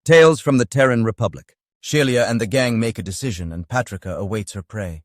Tales from the Terran Republic. Sheila and the gang make a decision, and Patrika awaits her prey.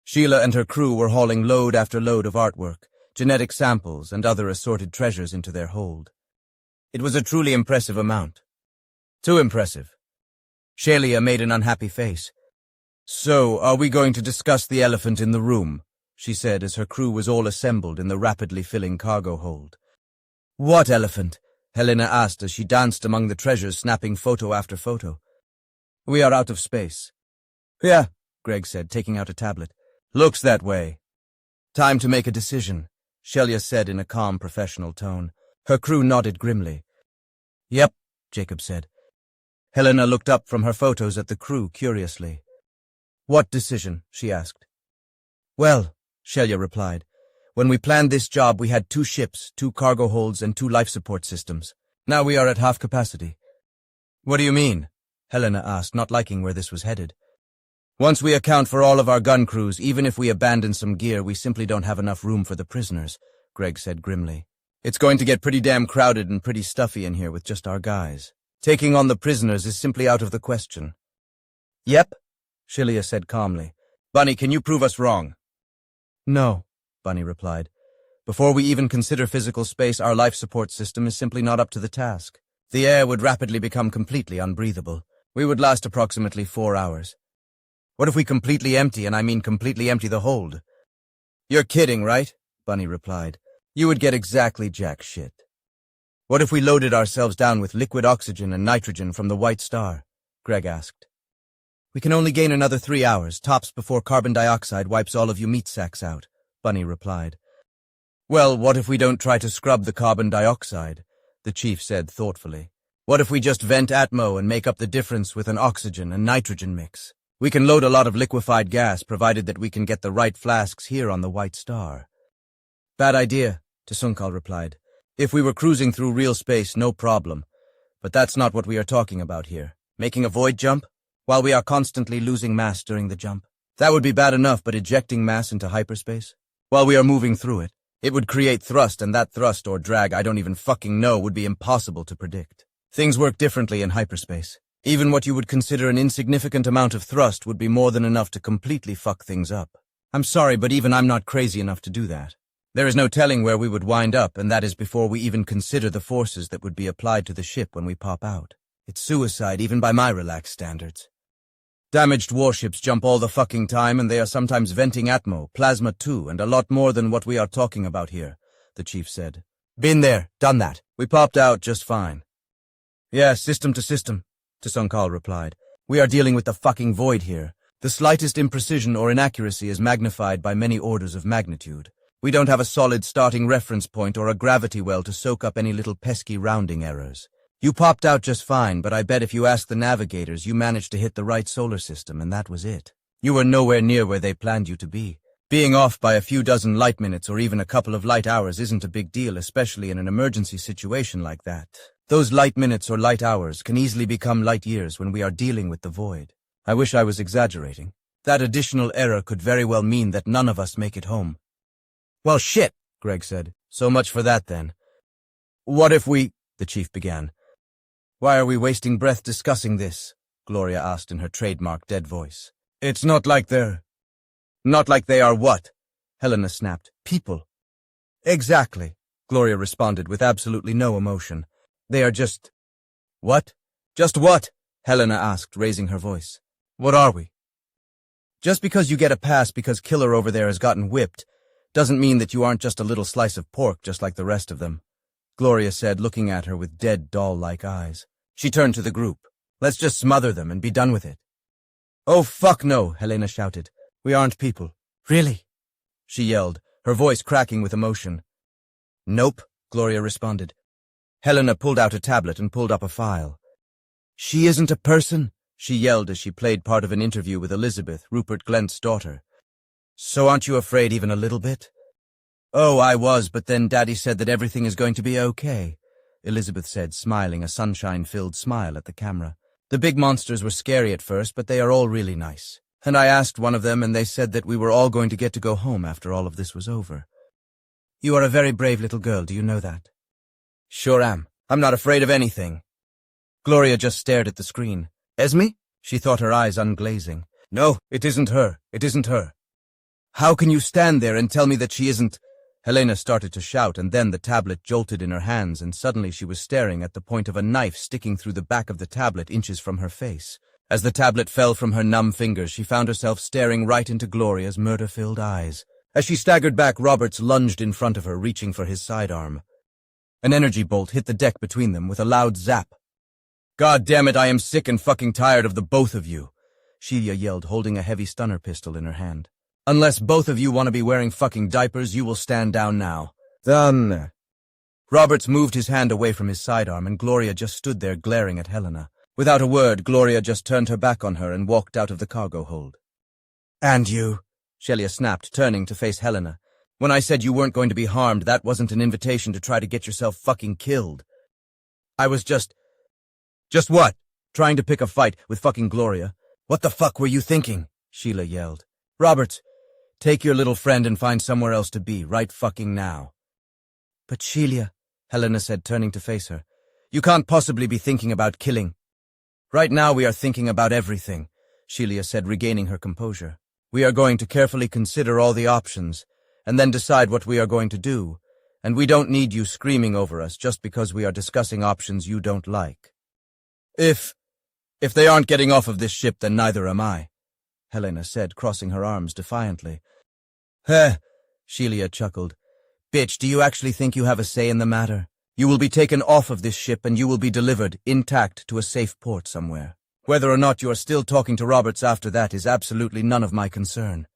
Sheila and her crew were hauling load after load of artwork, genetic samples, and other assorted treasures into their hold. It was a truly impressive amount. Too impressive. Sheila made an unhappy face. "So, are we going to discuss the elephant in the room?" she said as her crew was all assembled in the rapidly filling cargo hold. "What elephant?" Helena asked as she danced among the treasures, snapping photo after photo. "We are out of space." "Yeah," Greg said, taking out a tablet. "Looks that way." "Time to make a decision," Sheila said in a calm, professional tone. Her crew nodded grimly. "Yep," Jacob said. Helena looked up from her photos at the crew curiously. "What decision?" she asked. "Well," Sheila replied, "when we planned this job we had 2 ships, 2 cargo holds, and 2 life support systems. Now we are at half capacity." "What do you mean?" Helena asked, not liking where this was headed. "Once we account for all of our gun crews, even if we abandon some gear, we simply don't have enough room for the prisoners," Greg said grimly. "It's going to get pretty damn crowded and pretty stuffy in here with just our guys. Taking on the prisoners is simply out of the question." "Yep," Sheila said calmly. "Bunny, can you prove us wrong?" "No," Bunny replied. "Before we even consider physical space, our life support system is simply not up to the task. The air would rapidly become completely unbreathable. We would last approximately 4 hours. What if we completely empty, and I mean completely empty the hold?" "You're kidding, right?" Bunny replied. "You would get exactly jack shit." "What if we loaded ourselves down with liquid oxygen and nitrogen from the White Star?" Greg asked. "We can only gain another 3 hours, tops, before carbon dioxide wipes all of you meat sacks out," Bunny replied. "Well, what if we don't try to scrub the carbon dioxide?" the chief said thoughtfully. "What if we just vent Atmo and make up the difference with an oxygen and nitrogen mix? We can load a lot of liquefied gas, provided that we can get the right flasks here on the White Star." "Bad idea," Tsunkal replied. "If we were cruising through real space, no problem. But that's not what we are talking about here. Making a void jump, while we are constantly losing mass during the jump. That would be bad enough, but ejecting mass into hyperspace? While we are moving through it, it would create thrust, and that thrust or drag, I don't even fucking know, would be impossible to predict. Things work differently in hyperspace. Even what you would consider an insignificant amount of thrust would be more than enough to completely fuck things up. I'm sorry, but even I'm not crazy enough to do that. There is no telling where we would wind up, and that is before we even consider the forces that would be applied to the ship when we pop out. It's suicide, even by my relaxed standards. Damaged warships jump all the fucking time, and they are sometimes venting Atmo, plasma too, and a lot more than what we are talking about here," the chief said. "Been there, done that. We popped out just fine." "Yeah, system to system," Tsunkal replied. "We are dealing with the fucking void here. The slightest imprecision or inaccuracy is magnified by many orders of magnitude. We don't have a solid starting reference point or a gravity well to soak up any little pesky rounding errors. You popped out just fine, but I bet if you ask the navigators, you managed to hit the right solar system, and that was it. You were nowhere near where they planned you to be. Being off by a few dozen light minutes or even a couple of light hours isn't a big deal, especially in an emergency situation like that. Those light minutes or light hours can easily become light years when we are dealing with the void. I wish I was exaggerating. That additional error could very well mean that none of us make it home." "Well, shit," Greg said. "So much for that, then." "What if we—" the chief began. "Why are we wasting breath discussing this?" Gloria asked in her trademark dead voice. "It's not like they're—" "Not like they are what?" Helena snapped. "People." "Exactly," Gloria responded with absolutely no emotion. "They are just—" "What? Just what?" Helena asked, raising her voice. "What are we?" "Just because you get a pass because Killer over there has gotten whipped doesn't mean that you aren't just a little slice of pork just like the rest of them," Gloria said, looking at her with dead, doll-like eyes. She turned to the group. "Let's just smother them and be done with it." "Oh, fuck no," Helena shouted. "We aren't people." "Really?" she yelled, her voice cracking with emotion. "Nope," Gloria responded. Helena pulled out a tablet and pulled up a file. "She isn't a person," she yelled as she played part of an interview with Elizabeth, Rupert Glent's daughter. "So aren't you afraid even a little bit?" "Oh, I was, but then Daddy said that everything is going to be okay," Elizabeth said, smiling a sunshine-filled smile at the camera. "The big monsters were scary at first, but they are all really nice. And I asked one of them, and they said that we were all going to get to go home after all of this was over." "You are a very brave little girl, do you know that?" "Sure am. I'm not afraid of anything." Gloria just stared at the screen. Esme? She thought, her eyes unglazing. No, it isn't her. It isn't her. How can you stand there and tell me that she isn't? Helena started to shout, and then the tablet jolted in her hands, and suddenly she was staring at the point of a knife sticking through the back of the tablet inches from her face. As the tablet fell from her numb fingers, she found herself staring right into Gloria's murder-filled eyes. As she staggered back, Roberts lunged in front of her, reaching for his sidearm. An energy bolt hit the deck between them with a loud zap. God damn it, I am sick and fucking tired of the both of you, Sheila yelled, holding a heavy stunner pistol in her hand. Unless both of you want to be wearing fucking diapers, you will stand down now. Done. Roberts moved his hand away from his sidearm, and Gloria just stood there glaring at Helena. Without a word, Gloria just turned her back on her and walked out of the cargo hold. And you, Sheila snapped, turning to face Helena. When I said you weren't going to be harmed, that wasn't an invitation to try to get yourself fucking killed. I was just what? Trying to pick a fight with fucking Gloria. What the fuck were you thinking? Sheila yelled. Roberts, take your little friend and find somewhere else to be, right fucking now. But Sheila, Helena said, turning to face her, you can't possibly be thinking about killing. Right now we are thinking about everything, Sheila said, regaining her composure. We are going to carefully consider all the options, and then decide what we are going to do, and we don't need you screaming over us just because we are discussing options you don't like. If they aren't getting off of this ship, then neither am I, Helena said, crossing her arms defiantly. Sheila chuckled. Bitch, do you actually think you have a say in the matter? You will be taken off of this ship and you will be delivered, intact, to a safe port somewhere. Whether or not you are still talking to Roberts after that is absolutely none of my concern.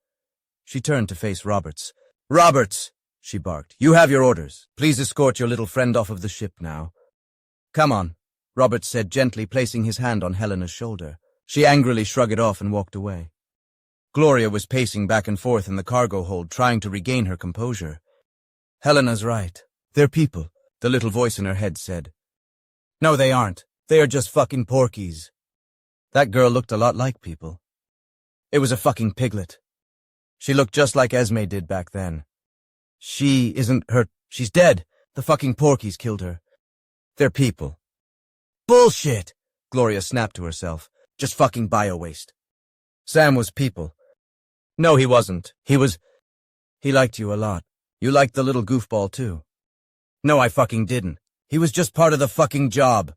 She turned to face Roberts. Roberts, she barked, you have your orders. Please escort your little friend off of the ship now. Come on, Roberts said, gently placing his hand on Helena's shoulder. She angrily shrugged it off and walked away. Gloria was pacing back and forth in the cargo hold, trying to regain her composure. Helena's right. They're people, the little voice in her head said. No, they aren't. They are just fucking porkies. That girl looked a lot like people. It was a fucking piglet. She looked just like Esme did back then. She isn't hurt. She's dead. The fucking porkies killed her. They're people. Bullshit! Gloria snapped to herself. Just fucking bio-waste. Sam was people. No, he wasn't. He liked you a lot. You liked the little goofball, too. No, I fucking didn't. He was just part of the fucking job.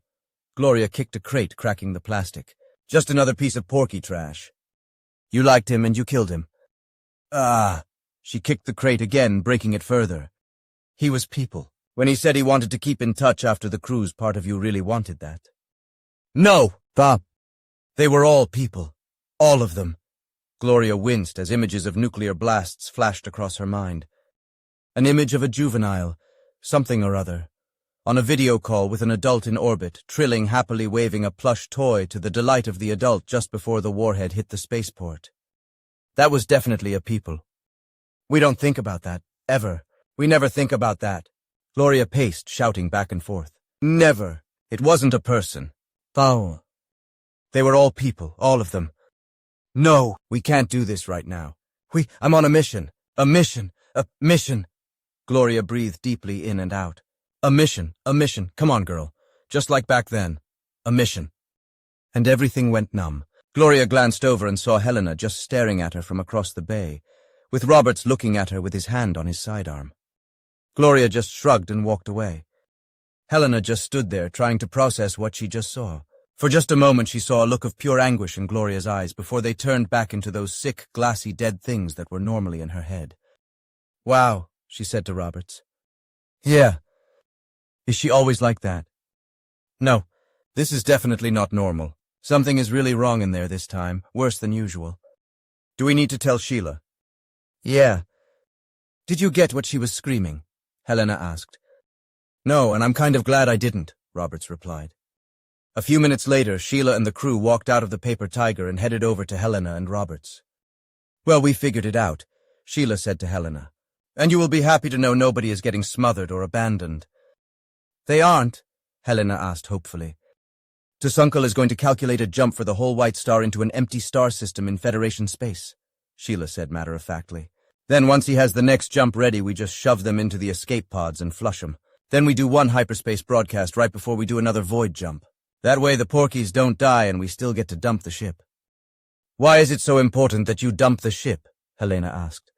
Gloria kicked a crate, cracking the plastic. Just another piece of porky trash. You liked him and you killed him. She kicked the crate again, breaking it further. He was people. When he said he wanted to keep in touch after the cruise, part of you really wanted that. No, Bob. They were all people. All of them. Gloria winced as images of nuclear blasts flashed across her mind. An image of a juvenile, something or other, on a video call with an adult in orbit, trilling, happily waving a plush toy to the delight of the adult just before the warhead hit the spaceport. That was definitely a people. We don't think about that, ever. We never think about that. Gloria paced, shouting back and forth. Never. It wasn't a person. Foul. They were all people, all of them. No, we can't do this right now. I'm on a mission. A mission. A mission. Gloria breathed deeply in and out. A mission. A mission. Come on, girl. Just like back then. A mission. And everything went numb. Gloria glanced over and saw Helena just staring at her from across the bay, with Roberts looking at her with his hand on his sidearm. Gloria just shrugged and walked away. Helena just stood there, trying to process what she just saw. For just a moment she saw a look of pure anguish in Gloria's eyes before they turned back into those sick, glassy, dead things that were normally in her head. Wow, she said to Roberts. Yeah. Is she always like that? No, this is definitely not normal. Something is really wrong in there this time, worse than usual. Do we need to tell Sheila? Yeah. Did you get what she was screaming? Helena asked. No, and I'm kind of glad I didn't, Roberts replied. A few minutes later, Sheila and the crew walked out of the paper tiger and headed over to Helena and Roberts. Well, we figured it out, Sheila said to Helena. And you will be happy to know nobody is getting smothered or abandoned. They aren't, Helena asked hopefully. Tusunkel is going to calculate a jump for the whole White Star into an empty star system in Federation space, Sheila said matter-of-factly. Then once he has the next jump ready, we just shove them into the escape pods and flush them. Then we do one hyperspace broadcast right before we do another void jump. That way the porkies don't die and we still get to dump the ship. Why is it so important that you dump the ship? Helena asked.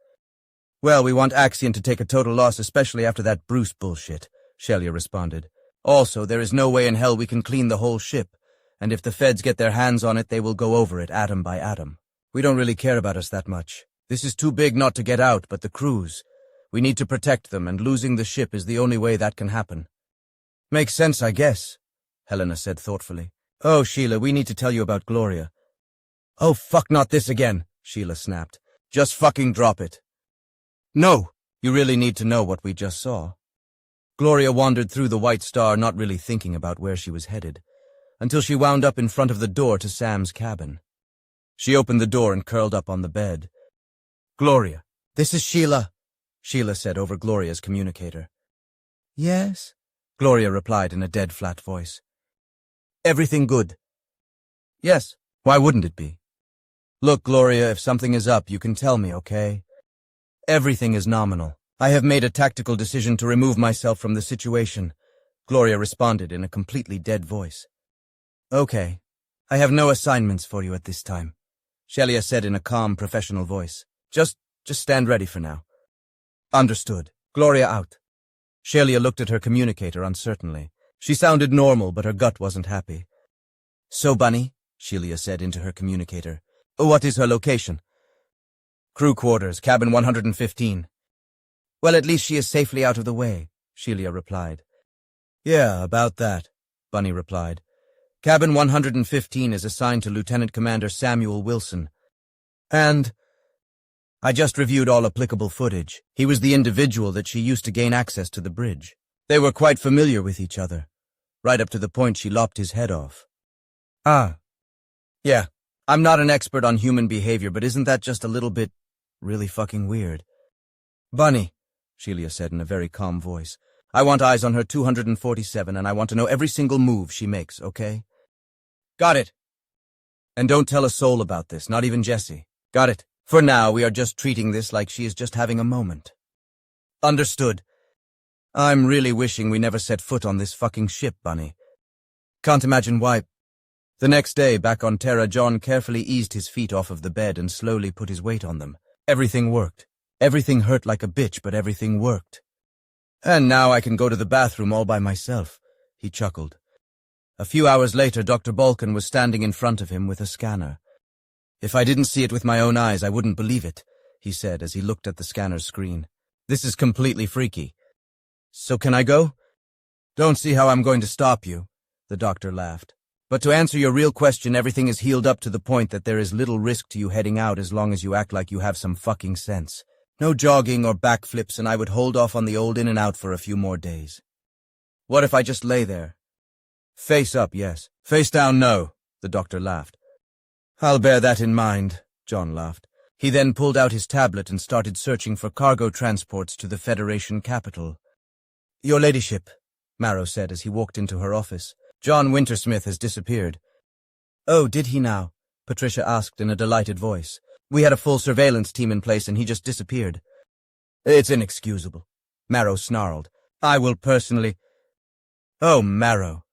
Well, we want Axion to take a total loss, especially after that Bruce bullshit, Sheila responded. Also, there is no way in hell we can clean the whole ship, and if the feds get their hands on it, they will go over it atom by atom. We don't really care about us that much. This is too big not to get out, but the crews. We need to protect them, and losing the ship is the only way that can happen. Makes sense, I guess, Helena said thoughtfully. Oh, Sheila, we need to tell you about Gloria. Oh, fuck, not this again, Sheila snapped. Just fucking drop it. No, you really need to know what we just saw. Gloria wandered through the White Star, not really thinking about where she was headed, until she wound up in front of the door to Sam's cabin. She opened the door and curled up on the bed. Gloria, this is Sheila, Sheila said over Gloria's communicator. Yes, Gloria replied in a dead flat voice. Everything good? Yes, why wouldn't it be? Look, Gloria, if something is up, you can tell me, okay? Everything is nominal. I have made a tactical decision to remove myself from the situation, Gloria responded in a completely dead voice. Okay. I have no assignments for you at this time, Sheila said in a calm, professional voice. Just stand ready for now. Understood. Gloria out. Sheila looked at her communicator uncertainly. She sounded normal, but her gut wasn't happy. So, Bunny, Sheila said into her communicator. What is her location? Crew quarters, cabin 115. Well, at least she is safely out of the way, Sheila replied. Yeah, about that, Bunny replied. Cabin 115 is assigned to Lieutenant Commander Samuel Wilson. And I just reviewed all applicable footage. He was the individual that she used to gain access to the bridge. They were quite familiar with each other, right up to the point she lopped his head off. Ah. Yeah, I'm not an expert on human behavior, but isn't that just a little bit really fucking weird? Bunny, Sheila said in a very calm voice, I want eyes on her 247, and I want to know every single move she makes, okay? Got it. And don't tell a soul about this, not even Jessie. Got it. For now, we are just treating this like she is just having a moment. Understood. I'm really wishing we never set foot on this fucking ship, Bunny. Can't imagine why. The next day, back on Terra, John carefully eased his feet off of the bed and slowly put his weight on them. Everything worked. Everything hurt like a bitch, but everything worked. And now I can go to the bathroom all by myself, he chuckled. A few hours later, Dr. Balkan was standing in front of him with a scanner. If I didn't see it with my own eyes, I wouldn't believe it, he said as he looked at the scanner's screen. This is completely freaky. So can I go? Don't see how I'm going to stop you, the doctor laughed. But to answer your real question, everything is healed up to the point that there is little risk to you heading out as long as you act like you have some fucking sense. No jogging or backflips, and I would hold off on the old in and out for a few more days. What if I just lay there? Face up, yes. Face down, no, the doctor laughed. I'll bear that in mind, John laughed. He then pulled out his tablet and started searching for cargo transports to the Federation capital. Your ladyship, Marrow said as he walked into her office. John Wintersmith has disappeared. Oh, did he now? Patricia asked in a delighted voice. We had a full surveillance team in place and he just disappeared. It's inexcusable, Marrow snarled. I will personally... Oh, Marrow.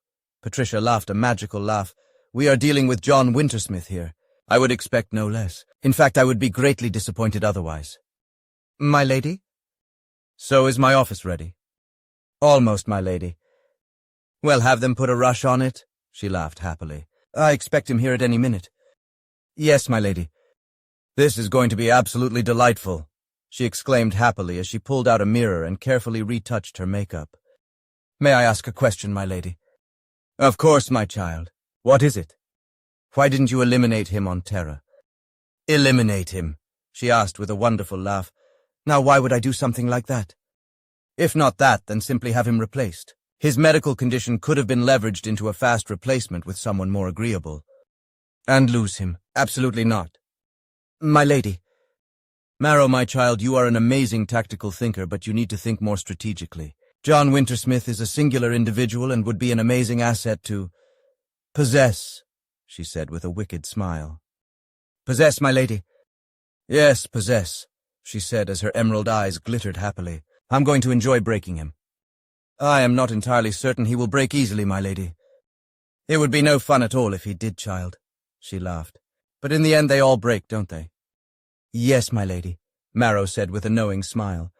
Patricia laughed a magical laugh. We are dealing with John Wintersmith here. I would expect no less. In fact, I would be greatly disappointed otherwise. My lady? So is my office ready? Almost, my lady. Well, have them put a rush on it? She laughed happily. I expect him here at any minute. Yes, my lady. This is going to be absolutely delightful, she exclaimed happily as she pulled out a mirror and carefully retouched her makeup. May I ask a question, my lady? Of course, my child. What is it? Why didn't you eliminate him on Terra? Eliminate him, she asked with a wonderful laugh. Now why would I do something like that? If not that, then simply have him replaced. His medical condition could have been leveraged into a fast replacement with someone more agreeable. And lose him? Absolutely not. My lady. Marrow, my child, you are an amazing tactical thinker, but you need to think more strategically. John Wintersmith is a singular individual and would be an amazing asset to... possess, she said with a wicked smile. Possess, my lady. Yes, possess, she said as her emerald eyes glittered happily. I'm going to enjoy breaking him. I am not entirely certain he will break easily, my lady. It would be no fun at all if he did, child, she laughed. But in the end they all break, don't they? Yes, my lady, Marrow said with a knowing smile.